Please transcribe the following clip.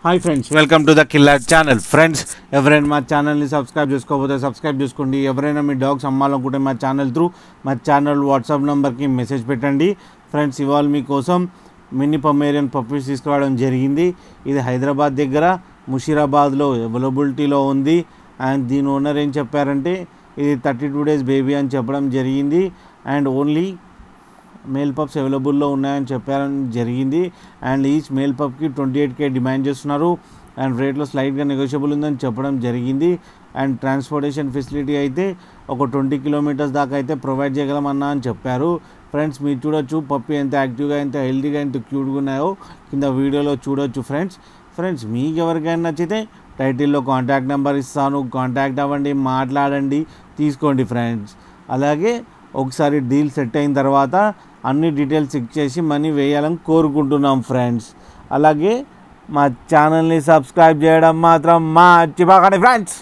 Hi friends, welcome to the killer channel. Friends, ఎవరైనా మా ఛానల్ని సబ్స్క్రైబ్ చేసుకోకపోతే సబ్స్క్రైబ్ చేసుకోండి. ఎవరైనా మీ డాగ్స్ అమ్మాలనుకుంటే మా ఛానల్ త్రూ మా ఛానల్ వాట్సాప్ నెంబర్కి మెసేజ్ పెట్టండి. ఫ్రెండ్స్, ఇవాళ మీకోసం మినీ పమేరియన్ పప్పీస్ తీసుకురావడం జరిగింది. ఇది హైదరాబాద్ దగ్గర ముషీరాబాద్లో అవైలబిలిటీలో ఉంది. అండ్ దీని ఓనర్ ఏం చెప్పారంటే ఇది 32 days బేబీ అని చెప్పడం జరిగింది. అండ్ ఓన్లీ మేల్ పప్స్ అవైలబుల్లో ఉన్నాయని చెప్పడం జరిగింది. అండ్ ఈచ్ మేల్ పప్కి 28K డిమాండ్ చేస్తున్నారు. అండ్ రేట్లో స్లైట్గా నెగోషియబుల్ ఉందని చెప్పడం జరిగింది. అండ్ ట్రాన్స్పోర్టేషన్ ఫెసిలిటీ అయితే ఒక 20 kilometers దాకా అయితే ప్రొవైడ్ చేయగలమన్నా అని చెప్పారు. ఫ్రెండ్స్, మీరు చూడొచ్చు పప్పి ఎంత యాక్టివ్గా, ఎంత హెల్తీగా, ఎంత క్యూట్గా ఉన్నాయో కింద వీడియోలో చూడొచ్చు. ఫ్రెండ్స్ మీకు ఎవరికైనా నచ్చితే టైటిల్లో కాంటాక్ట్ నెంబర్ ఇస్తాను, కాంటాక్ట్ అవ్వండి, మాట్లాడండి, తీసుకోండి ఫ్రెండ్స్. అలాగే ఒకసారి డీల్ సెట్ అయిన తర్వాత అన్ని డీటెయిల్స్ చెక్ చేసి మనీ వేయాలని కోరుకుంటున్నాం ఫ్రెండ్స్. అలాగే మా ఛానల్ని సబ్స్క్రైబ్ చేయడం మాత్రం మర్చిపోకండి ఫ్రెండ్స్.